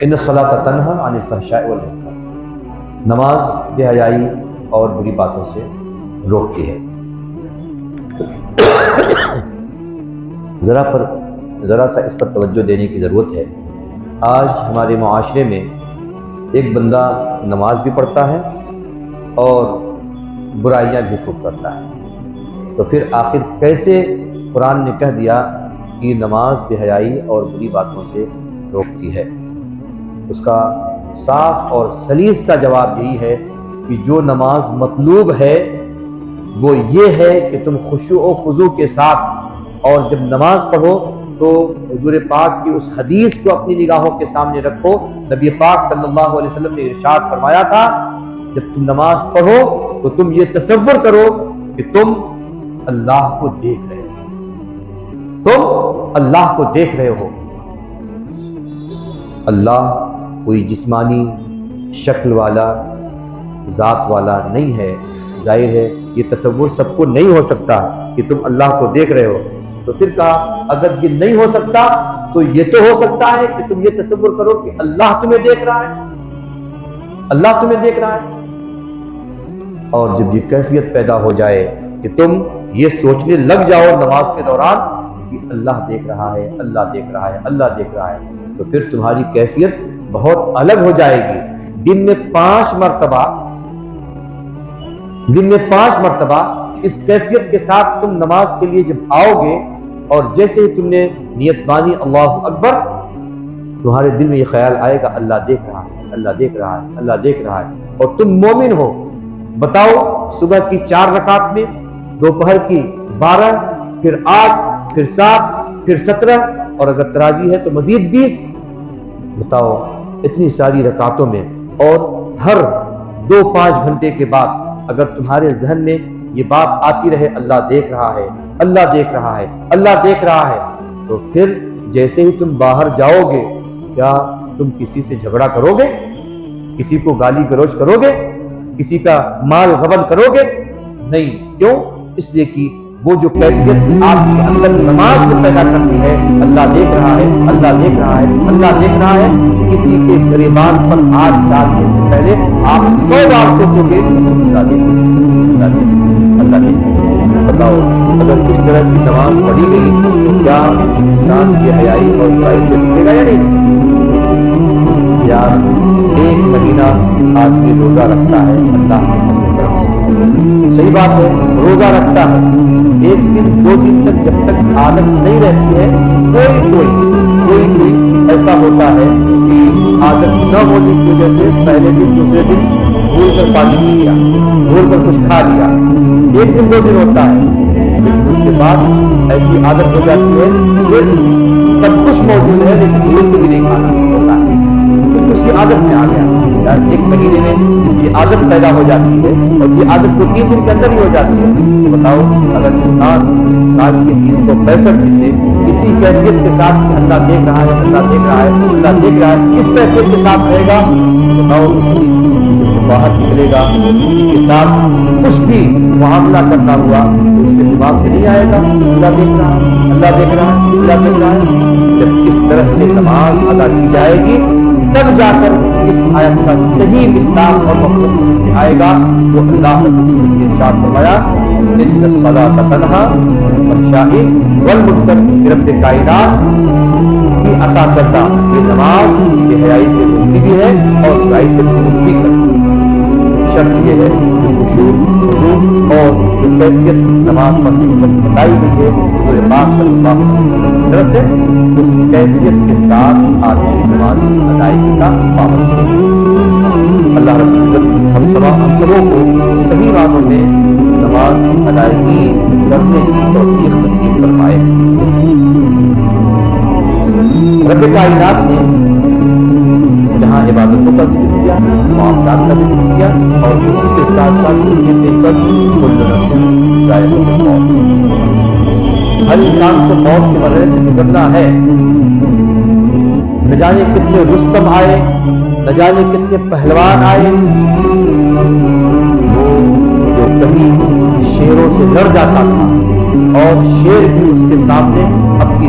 ان الصلاۃ تنہی عن الفحشاء والمنکر، نماز بے حیائی اور بری باتوں سے روکتی ہے۔ ذرا سا اس پر توجہ دینے کی ضرورت ہے۔ آج ہمارے معاشرے میں ایک بندہ نماز بھی پڑھتا ہے اور برائیاں بھی خوب کرتا ہے، تو پھر آخر کیسے قرآن نے کہہ دیا کہ نماز بے حیائی اور بری باتوں سے روکتی ہے؟ اس کا صاف اور سلیس سا جواب یہی ہے کہ جو نماز مطلوب ہے وہ یہ ہے کہ تم خشوع و خضوع کے ساتھ، اور جب نماز پڑھو تو حضور پاک کی اس حدیث کو اپنی نگاہوں کے سامنے رکھو۔ نبی پاک صلی اللہ علیہ وسلم نے ارشاد فرمایا تھا، جب تم نماز پڑھو تو تم یہ تصور کرو کہ تم اللہ کو دیکھ رہے ہو، تم اللہ کو دیکھ رہے ہو۔ اللہ کوئی جسمانی شکل والا، ذات والا نہیں ہے۔ ظاہر ہے یہ تصور سب کو نہیں ہو سکتا کہ تم اللہ کو دیکھ رہے ہو، تو پھر کہا اگر یہ نہیں ہو سکتا تو یہ تو ہو سکتا ہے کہ تم یہ تصور کرو کہ اللہ تمہیں دیکھ رہا ہے، اللہ تمہیں دیکھ رہا ہے۔ اور جب یہ کیفیت پیدا ہو جائے کہ تم یہ سوچنے لگ جاؤ نماز کے دوران کہ اللہ دیکھ رہا ہے، اللہ دیکھ رہا ہے، اللہ دیکھ رہا ہے، تو پھر تمہاری کیفیت بہت الگ ہو جائے گی۔ دن میں 5 مرتبہ اس کیفیت کے ساتھ تم نماز کے لیے جب آؤ گے، اور جیسے ہی تم نے نیت بانی اللہ اکبر، تمہارے دل میں یہ خیال آئے گا اللہ دیکھ رہا ہے، اللہ دیکھ رہا ہے، اللہ دیکھ رہا ہے، اور تم مومن ہو۔ بتاؤ، صبح کی 4 رکعت میں، دوپہر کی 12، پھر 8، پھر 7، پھر 17، اور اگر تراویح ہے تو مزید 20۔ بتاؤ اتنی ساری رکعتوں میں، اور ہر 2-5 گھنٹے کے بعد اگر تمہارے ذہن میں یہ بات آتی رہے اللہ دیکھ رہا ہے، اللہ دیکھ رہا ہے، اللہ دیکھ رہا ہے، تو پھر جیسے ہی تم باہر جاؤ گے، کیا تم کسی سے جھگڑا کرو گے؟ کسی کو گالی گلوچ کرو گے؟ کسی کا مال غبن کرو گے؟ نہیں۔ کیوں؟ اس لیے کہ وہ جو کیفیت آپ کے اندر نماز کو پیدا کرتی ہے، اللہ دیکھ رہا ہے، اللہ دیکھ رہا ہے، اللہ دیکھ رہا ہے، کسی کے گریبان پر ہاتھ ڈالنے سے پہلے آپ 100 بار سوچو گے اللہ دیکھ رہا ہے، اللہ دیکھ رہا ہے۔ بتاؤ اگر اس طرح کی نماز پڑھی گئی تو کیا انسان کی حیائی اور برائی سے رکے گا یا نہیں؟ یار 1 مہینہ آدمی روزہ رکھتا ہے اللہ کی طرف سے، صحیح بات ہے، روزہ رکھتا ہے، 1 دن 2 دن تک جب تک عادت نہیں رہتی ہے، کوئی ایسا ہوتا ہے کہ عادت نہ ہونے کی وجہ سے پہلے دن دوسرے دن بھول کر پانی پی لیا، بھول کر کچھ کھا لیا، 1 دن 2 دن ہوتا ہے، لیکن اس کے بعد ایسی عادت ہو جاتی ہے کہ سب کچھ موجود ہے لیکن بھول بھی نہیں کھانا ہوتا ہے، کیونکہ اس کی عادت میں آ گیا۔ 1 مہینے میں یہ عادت پیدا ہو جاتی ہے، اور یہ عادت کو 3 دن کے اندر ہی ہو جاتی ہے۔ تو بتاؤ اگر انسان سال کے 365 دن میں اسی کیفیت کے ساتھ کہ اللہ دیکھ رہا ہے، اللہ دیکھ رہا ہے، اللہ دیکھ رہا ہے، اس کیفیت کے ساتھ رہے گا، بتاؤ باہر نکلے گا، کسی کے ساتھ کچھ بھی معاملہ کرنا ہوا تو اس کے دماغ میں نہیں آئے گا اللہ دیکھ رہا ہے، اللہ دیکھ رہا ہے، اللہ دیکھ رہا ہے۔ جب اس طرح سے نماز ادا کی جائے گی تب جا کر اس آیت کا صحیح مصداق اور مفہوم سمجھ میں آئے گا، جو اللہ نے ارشاد فرمایا ان الصلاۃ تنہی عن الفحشاء والمنکر، رب کائنات کی عطا کردہ یہ نماز بے حیائی سے روکتی بھی ہے اور برائی سے دور بھی کرتی ہے۔ شرط یہ ہے کہ خشوع خضوع اور جو کیفیت نماز پر بتائی گئی ہے حضور پاک صلی اللہ علیہ وسلم کی طرف سے، اس کیفیت کے ساتھ آدمی نماز کی ادائیگی کا پابند ہے۔ اللہ رب العزت ہم سبوں کو صحیح معنوں میں نماز کی ادائیگی کرنے کی توفیق نصیب فرمائے۔ رب کائنات نے جہاں عبادتوں کا ذکر کیا، معاملات کا ذکر کیا، اور اسی کے ساتھ ساتھ یہ دیکھ کر کل نفس ذائقۃ الموت، ہر انسان کو موت کے مرحلے سے گزرنا ہے۔ نہ جانے کتنے رستم آئے، نہ جانے کتنے پہلوان آئے، وہ جو کبھی شیروں سے لڑ جاتا تھا اور شیر بھی اس کے سامنے کی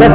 10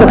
10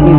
3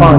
5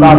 7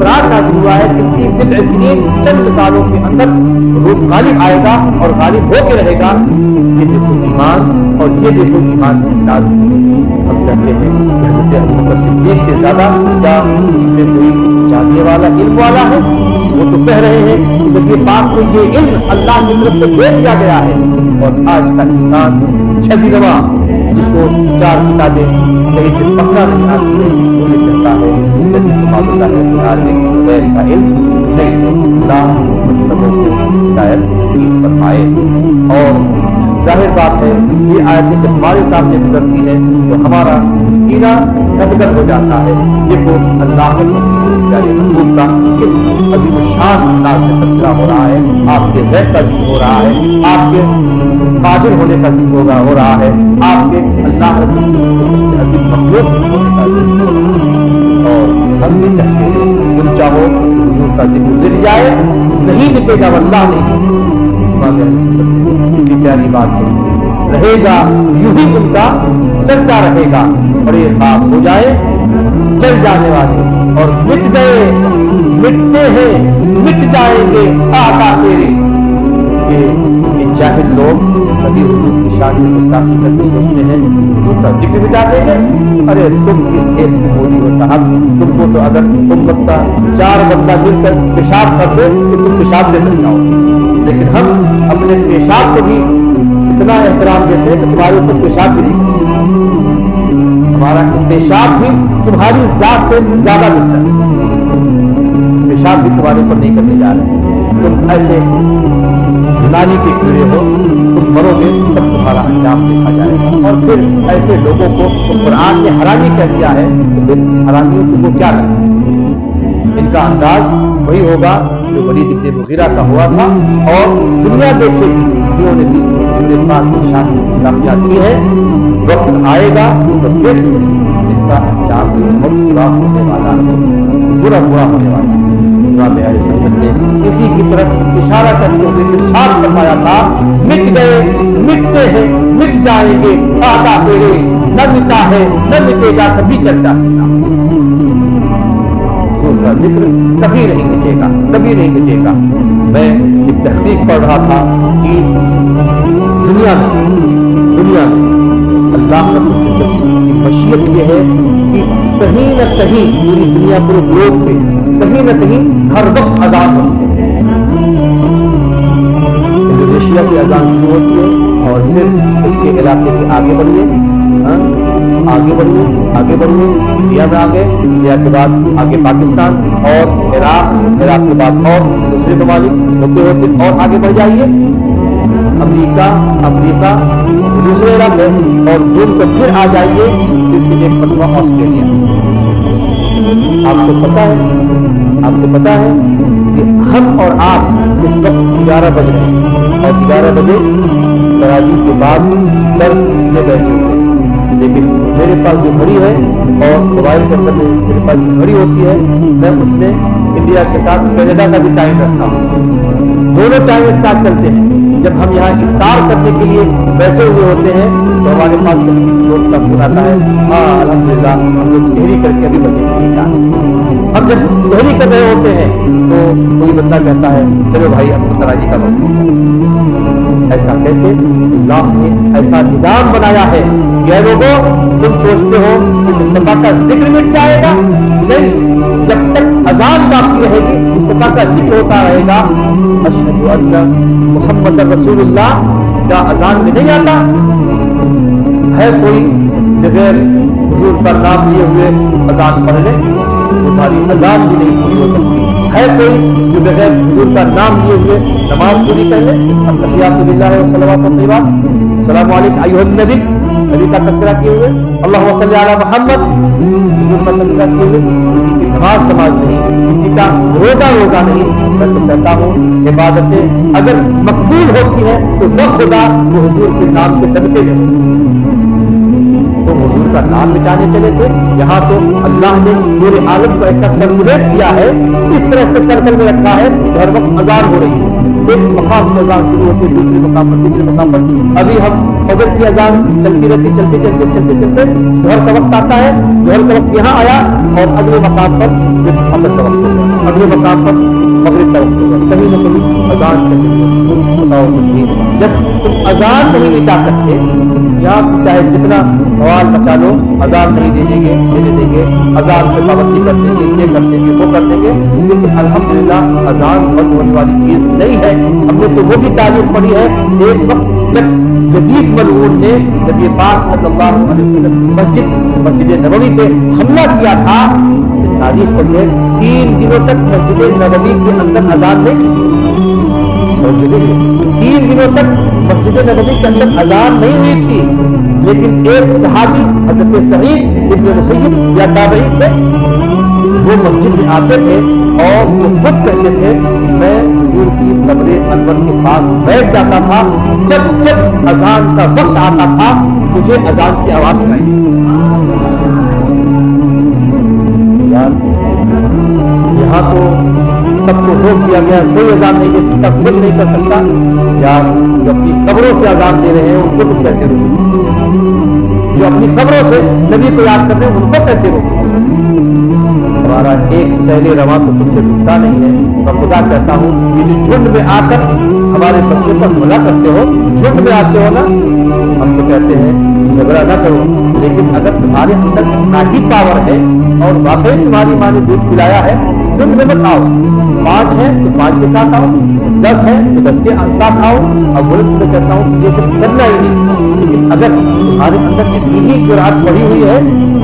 قرآن نازل ہوا ہے کہ چند سالوں کے اندر روح غالب آئے گا اور غالب ہو کے رہے گا، یہ دیکھو ایمان، اور یہ دیکھو ایمان کی لازم۔ ہم کہتے ہیں کہ حضرت ابوبکر صدیق سے زیادہ کیا میں کوئی جاننے والا علم والا ہے؟ وہ تو کہہ رہے ہیں کہ جب یہ بات کو یہ علم اللہ کی طرف سے دے دیا گیا ہے، اور آج کا انسان چھبی نما جس کو 4 کتابیں کہیں سے پکڑا نہیں آتی ہے، وہ یہ کہتا ہے کہ معلوم ہے غیر کا علم نہیں ہے۔ اللہ سبوں کو ہدایت نصیب فرمائے۔ اور ظاہر بات ہے یہ آیتیں جب ہمارے سامنے گزرتی ہے تو ہمارا سینہ گدگد ہو جاتا ہے۔ دیکھو اللہ کے محبوب کا کس عظیم الشان انداز سے تذکرہ ہو رہا ہے، آپ کے ذکر کا ذکر ہو رہا ہے، آپ کے قادر ہونے کا ذکر ہو رہا ہے، آپ کے اللہ عظیم مخلوق ہونے کا ذکر ہو رہا ہے۔ اور ہم بھی کہتے ہیں تم چاہو حضور کا ذکر گر جائے نہیں مٹے گا، واللہ نہیں پیاری بات ہے، رہے گا یوں ہی ان کا چرچا رہے گا، بڑے خواب ہو جائے چل جانے والے اور مٹ گئے مٹتے ہیں مٹ جائیں گے آقا تیرے۔ یہ جاہل لوگ کبھی حضور کی شان کی گستاخی کر کے سوچتے ہیں حضور کا ذکر مٹا دیں گے۔ ارے تم کس ایک کی موجی ہو صاحب، تم کو تو اگر تم بندہ 4 بندہ مل کر پیشاب کر دے تو تم پیشاب دے سکتے ہو، لیکن ہم اپنے پیشاب کو بھی اتنا احترام دیتے ہیں کہ تمہارے اوپر پیشاب بھی نہیں، ہمارا پیشاب بھی تمہاری ذات سے زیادہ ملتا ہے، پیشاب بھی تمہارے اوپر نہیں کرنے جا رہے۔ تم ایسے یونانی کے کیڑے ہو، تم مرو گے تب تمہارا انجام دیکھا جائے گا۔ اور پھر ایسے لوگوں کو قرآن نے حرامی کہہ دیا ہے تو پھر حرامیوں کو کیا لگے؟ ان کا انداز وہی ہوگا جو ولید بن مغیرہ کا ہوا تھا، اور دنیا دیکھے انہوں نے بھی اپنے پاس شان کامیاب کی ہے۔ وقت آئے گا تو پھر ان کا انجام بہت برا ہونے والا ہے، برا ہونے والا ہے۔ امام اہل سنت نے اسی کی طرف اشارہ کرتے ہوئے ارشاد فرمایا تھا مٹ گئے مٹتے ہیں مٹ جائیں گے آقا تیرے، نہ مٹا ہے نہ مٹے گا کبھی چلتا رہنا۔ حضور کا ذکر کبھی نہیں مٹے گا، کبھی نہیں مٹے گا۔ میں ایک تحقیق پڑھ رہا تھا کہ دنیا میں اللہ رب العزت کی مشیت یہ ہے کہ کہیں نہ کہیں پوری دنیا پورے گلوب پہ کہیں نہ کہیں ہر وقت اذان ہوتی ہے۔ انڈونیشیا کی اذان شروع ہوتی ہے اور پھر اس کے علاقے سے آگے بڑھیے انڈیا میں آگے، انڈیا کے بعد آگے پاکستان اور عراق کے بعد اور دوسرے ممالک ہوتے اور آگے بڑھ جائیے امریکہ دوسرے علاقے، اور جون کو پھر آ جائیے پھر ایک مرتبہ آسٹریلیا۔ آپ کو پتا ہے کہ ہم اور آپ اس وقت 11 بج رہے ہیں اور 11 بجے تراویح کے بعد درس میں بیٹھے ہوئے ہیں، لیکن میرے پاس جو گھڑی ہے اور موبائل کے اندر میرے پاس جو گھڑی ہوتی ہے میں اس میں انڈیا کے ساتھ کینیڈا کا بھی ٹائم رکھتا ہوں، دونوں ٹائم ایک ساتھ چلتے ہیں۔ جب ہم یہاں افطار کرنے کے لیے بیٹھے ہوئے ہوتے ہیں تو ہمارے پاس دوست کا فون آتا ہے، ہاں الحمدللہ ہم لوگ سحری کر کے ابھی بچے نہیں جا رہے۔ ہم جب سحری کر رہے ہوتے ہیں تو کوئی بندہ کہتا ہے چلو بھائی اب تو تراویح کا وقت ہے۔ ایسا کیسے؟ اللہ نے ایسا نظام بنایا ہے کہ اے لوگوں تم سوچتے ہو کہ مصطفیٰ کا ذکر مٹ جائے گا؟ نہیں، جب تک اذان باقی رہے گی مصطفیٰ کا ذکر ہوتا رہے گا۔ اشہد ان محمد رسول اللہ کا اذان میں نہیں آتا ہے؟ کوئی بغیر حضور کا نام لیے ہوئے اذان پڑھ لے تمہاری اذان بھی نہیں پوری ہو سکتی ہے۔ کوئی جو بغیر حضور کا نام لیے ہوئے نماز پوری کر لے؟ التحیات للہ والصلوات والطیبات، السلام علیکم ایھا النبی، نبی کا تذکرہ کیے ہوئے، اللہم صلی علی محمد، حضور کا تذکرہ کیے ہوئے، کسی کی نماز نہیں، کسی کا روزہ نہیں۔ میں تو کہتا ہوں عبادتیں اگر مقبول ہوتی ہیں تو نہ خدا وہ حضور کے نام کے صدقے میں، تو حضور کا نام مٹانے چلے تھے۔ یہاں تو اللہ نے پورے عالم کو ایسا سرکولیٹ کیا ہے، اس طرح سے سرکل میں رکھا ہے کہ ہر وقت اذان ہو رہی ہے۔ ایک مقام سے اذان شروع ہوتی ہے، دوسرے مقام پر، تیسرے مقام پر. ابھی ہم فجر کی اذان چلتی رہتی، چلتے چلتے چلتے چلتے ظہر کا وقت آتا ہے، ظہر کا وقت یہاں آیا اور اگلے مقام پر عصر کا وقت ہو گیا، اگلے مقام پر مغرب کا وقت ہو گیا. کبھی نہ کبھی اذان چلتی ہے. بتاؤ جب تم اذان نہیں مٹا سکتے، یہاں چاہے جتنا سوال بچا لو، اذان نہیں دیں گے، دیں گے، اذان پہ پابندی کر دیں گے، یہ کر دیں گے، وہ کر دیں گے، لیکن الحمدللہ اذان بند ہونے والی چیز نہیں ہے. ہم نے تو وہ بھی تعریف پڑھی ہے. ایک وقت جب یزید ملعون نے نبی پاک صلی اللہ علیہ وسلم کی مسجد نبوی پہ حملہ کیا تھا، تعریف پڑھی ہے 3 دنوں تک مسجد نبوی کے اندر اذان نہیں، 3 دنوں تک مسجد نبوی کے اندر اذان نہیں ہوئی تھی. لیکن ایک صحابی حضرت سعید ابن مسیب یا تابعی تھے، وہ مسجد میں آتے تھے اور وہ خود کہتے تھے میں حضور کی قبر انور کے پاس بیٹھ جاتا تھا، جب اذان کا وقت آتا تھا مجھے اذان کی آواز سنائی. یہاں تو سب کو روک دیا گیا، کوئی اذان نہیں دے سکتا، کچھ نہیں کر سکتا. یار جو اپنی قبروں سے اذان دے رہے ہیں ان کو تم کیسے روکو؟ جو اپنی قبروں سے نبی کو یاد کر رہے ہیں ان کو کیسے روکو؟ ہمارا ایک سیل رواں تو تم سے رکتا نہیں ہے. میں خدا کہتا ہوں یہ جو جھنڈ میں آ کر ہمارے بچوں پر حملہ کرتے ہو، جھنڈ میں آتے ہو نا، ہم تو کہتے ہیں جھگڑا نہ کرو، لیکن اگر تمہارے اندر ذاتی پاور ہے اور واقعی تمہاری ماں نے دودھ پلایا ہے، جھنڈ میں مت آؤ. 5 ہیں تو 5 کے ساتھ آؤ، 10 ہیں تو 10 کے ساتھ آؤ. اب وہ میں کہتا ہوں یہ سب کرنا ہی نہیں. لیکن اگر تمہارے اندر اتنی ہی جرأت پڑی ہوئی ہے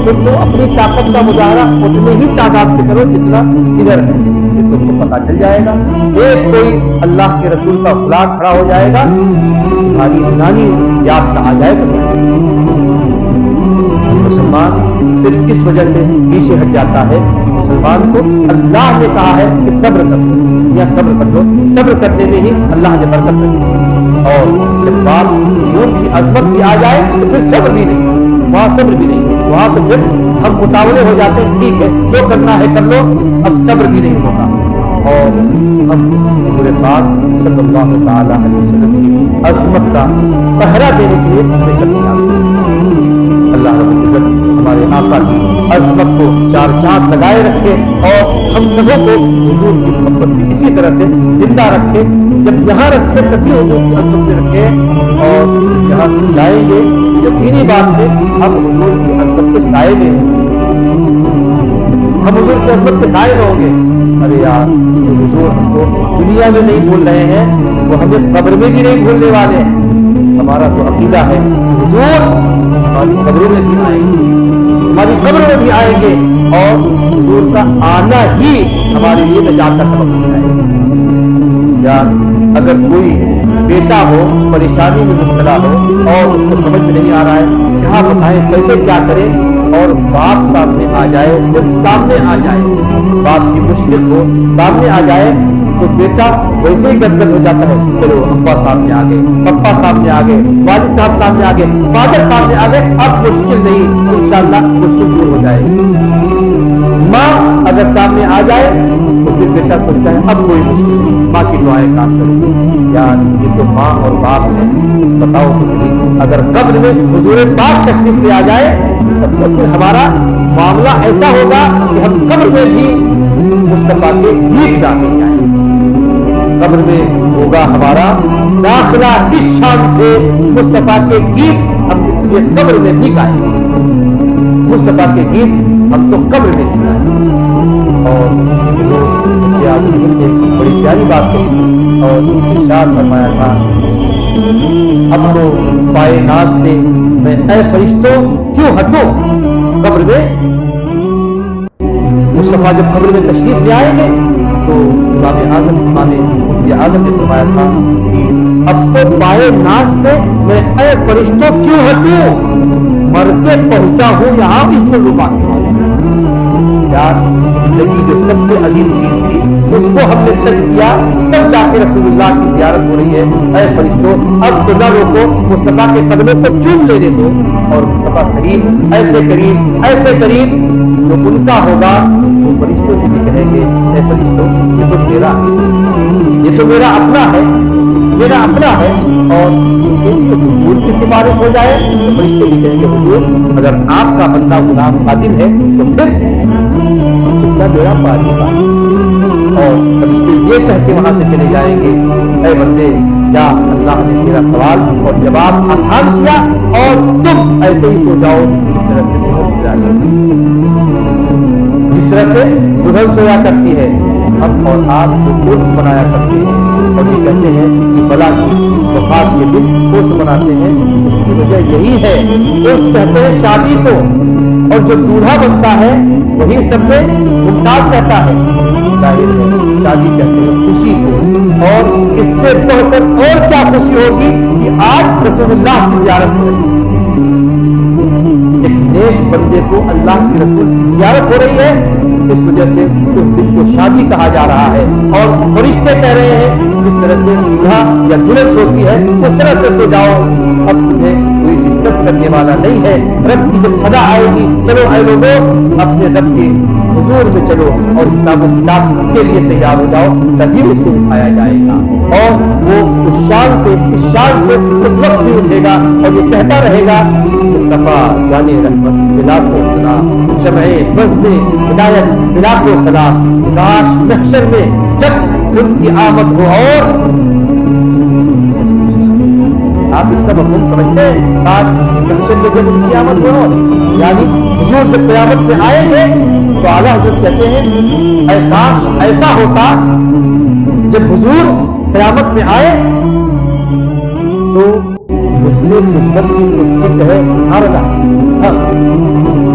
تو اپنی طاقت کا مظاہرہ اتنے ہی تعداد سے کرو جتنا ادھر ہے، تم کو پتا چل جائے گا. ایک کوئی اللہ کے رسول کا غلام کھڑا ہو جائے گا، تمہاری نانی یاد آ جائے گا. مسلمان صرف اس وجہ سے پیچھے ہٹ جاتا ہے کہ مسلمان کو اللہ نے کہا ہے کہ صبر کرو یا صبر کر لو. صبر کرنے میں ہی اللہ نے برکت رکھی. اور جب بات حضور کی عظمت کی آ جائے تو پھر صبر بھی نہیں، وہاں صبر بھی نہیں، وہاں تو پھر ہم متاولے ہو جاتے ہیں. ٹھیک ہے جو کرنا ہے کر لو، اب صبر بھی نہیں ہوگا. اور ہم حضور پاک صلی اللہ تعالی علیہ وسلم کی عظمت کا پہرا دینے کے لیے ہمیشہ تیار ہیں. اللہ رب العزت ہمارے آقا کی عظمت کو 4 چاند لگائے رکھے اور ہم سبوں کو حضور کی محبت میں اسی طرح سے زندہ رکھے. جب یہاں رکھے تبھی حضور کی عظمت سے رکھے، اور جہاں جائیں گے یقینی بات ہے ہم حضور کی عظمت کے سائے میں ہوں گے، ہم حضور کی عظمت کے سائے میں ہوں گے. ارے یار حضور ہم کو دنیا میں نہیں بھول رہے ہیں، وہ ہمیں قبر میں بھی نہیں بھولنے والے ہیں. ہمارا تو عقیدہ ہے حضور ہماری قبروں میں بھی آئیں گے، ہماری قبروں میں بھی آئیں گے، اور حضور کا آنا ہی ہمارے لیے نجات کا سبب بن جائے گا. یا اگر کوئی بیٹا ہو پریشانی میں مبتلا ہو اور اس کو سمجھ میں نہیں آ رہا ہے کیا بتائیں کیسے کیا کرے، اور باپ سامنے آ جائے، جب سامنے آ جائے، باپ کی مشکل ہو سامنے آ جائے تو بیٹا ویسے ہی گدگد ہو جاتا ہے. چلو ابا سامنے آ گئے، پپا سامنے آ گئے، والد صاحب سامنے آ گئے، فادر سامنے آ گئے، اب مشکل نہیں، انشاءاللہ مشکل دور ہو جائے گی. ماں اگر سامنے آ جائے تو پھر بیٹا سوچتا ہے اب کوئی مشکل نہیں، ماں کی دعائیں کام کریں گی. یار یہ تو ماں اور باپ ہے. بتاؤ کچھ اگر قبر میں حضور پاک تشریف لے آ جائے تب تو پھر ہمارا معاملہ ایسا ہوگا کہ ہم قبر میں بھی مصطفیٰ کے گیت گاتے جائیں. قبر میں ہوگا ہمارا داخلہ اس شان سے مصطفیٰ کے گیت ہم یہ قبر میں بھی گائیں، مصطفیٰ کے گیت ہم تو قبر میں بھی گائیں. اور ایک بڑی پیاری بات کہی اور ارشاد فرمایا تھا اب تو پائے ناز سے میں اے فرشتوں کیوں ہٹوں. قبر میں مصطفیٰ جب قبر میں تشریف لے آئیں گے تو امام اعظم مفتی اعظم نے فرمایا تھا کہ اب تو پائے ناز سے میں اے فرشتوں کیوں ہٹوں، مر کے پہنچا ہوں یہاں اس کو لبا کے. یار زندگی جو سب سے عظیم چیز تھی اس کو ہم نے ترک کیا، تب جا کے رسول اللہ کی زیارت ہو رہی ہے. اے فرشتوں اب تو نہ روکو، مصطفیٰ کے قدموں کو چوم لینے دو. اور مصطفیٰ کریم ایسے قریب جو ان کا ہوگا وہ فرشتوں سے بھی کہیں گے اے فرشتوں یہ تو تیرا ہے، یہ یہ تو میرا اپنا ہے اور حضور کی سفارش ہو جائے تو فرشتے بھی کہیں گے حضور اگر آپ کا بندہ غلام خادم ہے تو پھر اس کا بیڑا پار ہوگا، اور فرشتے یہ کہہ کے وہاں سے چلے جائیں گے اے بندے کیا اللہ نے تیرا سوال اور جواب آسان کیا اور تم ایسے ہی سو جاؤ جس طرح سے دلہن سویا کرتی ہے، ہم اور آپ کو دوست بنایا کرتے ہیں اور یہ کہتے ہیں کہ فلاں کی وفات کے دن دوست بناتے ہیں، اس کی وجہ یہی ہے دوست کہتے ہیں شادی کو، اور جو دولہا بنتا ہے وہی سب سے ممتاز کہتا ہے، ظاہر ہے شادی کہتے ہیں خوشی کو، اور اس سے بڑھ کر اور کیا خوشی ہوگی کہ آج رسول اللہ کی زیارت ہو رہی ہے، ایک نیک بندے کو اللہ کے رسول کی زیارت ہو رہی ہے، اس وجہ سے اس دن کو شادی کہا جا رہا ہے، اور فرشتے کہہ رہے ہیں جس طرح سے دولہا یا دلہن سوتی ہے اس طرح سے سو جاؤ، اب تمہیں کوئی ڈسٹرب کرنے والا نہیں ہے، رب کی جب سزا آئے گی چلو اے لوگوں اپنے رب کے حضور میں چلو اور حساب و کتاب کے لیے تیار ہو جاؤ، تبھی اس کو اٹھایا جائے گا، اور وہ اس شان سے اس وقت بھی اٹھے گا اور یہ کہتا رہے گا مصطفیٰ جانے رحمت بلا کو سلام، شمع بزم ہدایت بلا کو سلام، کاش محشر میں جب ان کی آمد ہو، اور آپ اس کا مفہوم سمجھتے ہیں، کاش محشر میں جب ان کی آمد ہو، یعنی حضور جب قیامت میں آئیں گے تو اعلیٰ حضرت کہتے ہیں اے کاش ایسا ہوتا جب حضور قیامت میں آئے تو مجھ سے نسبت کی کچھ کہے ہر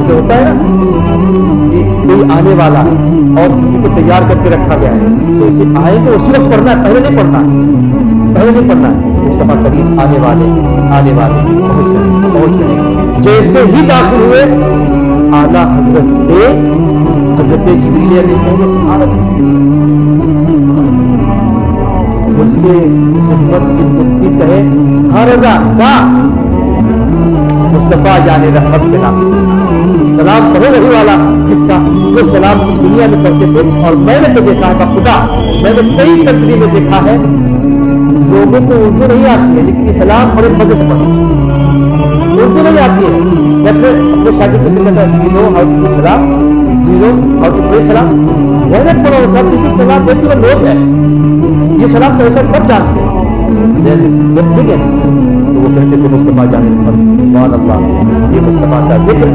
ہوتا ہے نا کہ کوئی آنے والا ہے اور کسی کو تیار کر کے رکھا گیا ہے تو اسے آئے تو اسی وقت پڑھنا ہے، پہلے نہیں پڑھنا ہے، مصطفیٰ کریم آنے والے پہنچ گئے، جیسے ہی داخل ہوئے اعلیٰ حضرت سے حضرت جبریل علیہ السلام مجھ سے نسبت کی کچھ کہے ہر رضا کا مصطفیٰ جانے رحمت کے نام سلام کہو وہی والا جس کا جو سلام دنیا میں کرتے تھے، اور میں نے تو دیکھا ہے خدا، میں نے کئی کنٹری میں دیکھا ہے لوگوں کو اردو نہیں آتی ہے لیکن یہ سلام بڑے مزے سے پڑھتے، اردو نہیں آتی ہے، جب اپنے شاگرد سے کہتا ہے یو نو ہاؤ ٹو سلام، you know how to pray سلام، محنت کرو سب کسی سلام دیتی وہ لوگ ہے، یہ سلام تو ایسا سب جانتے ہیں، ٹھیک ہے تو وہ کہتے تھے مصطفیٰ جانے پر سبحان اللہ، یہ مصطفیٰ کا ذکر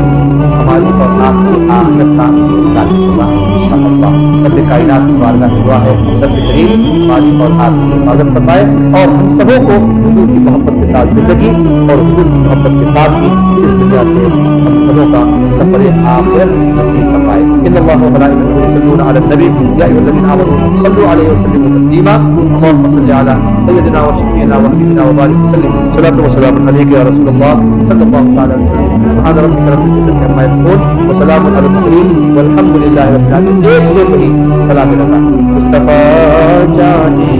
ہماری اور آپ کی آخرت کا ثابت ہوگا انشاءاللہ۔ رب کائنات کی بارگاہ میں دعا ہے رب کریم ہماری اور آپ کی حفاظت فرمائے، اور ہم سبوں کو حضور کی محبت کے ساتھ زندگی اور حضور کی محبت کے ساتھ ہی اس دنیا سے ہم سبوں کا سفر آخرت نصیب فرمائے۔ ان اللہ و ملائکتہ یصلون علی النبی یا ایھا الذین آمنوا صلوا علیہ وسلموا تسلیما، اللهم صل علی سیدنا و شفیعنا و حبیبنا و بارک وسلم، صلاۃ و سلام علیک یا رسول اللہ صلی اللہ تعالی علیہ وسلم، سبحان ربک رب العزۃ عما یصفون وسلام علی المرسلین والحمد للہ رب العالمین۔ ایک سے وہی سلام رضا مصطفیٰ جانے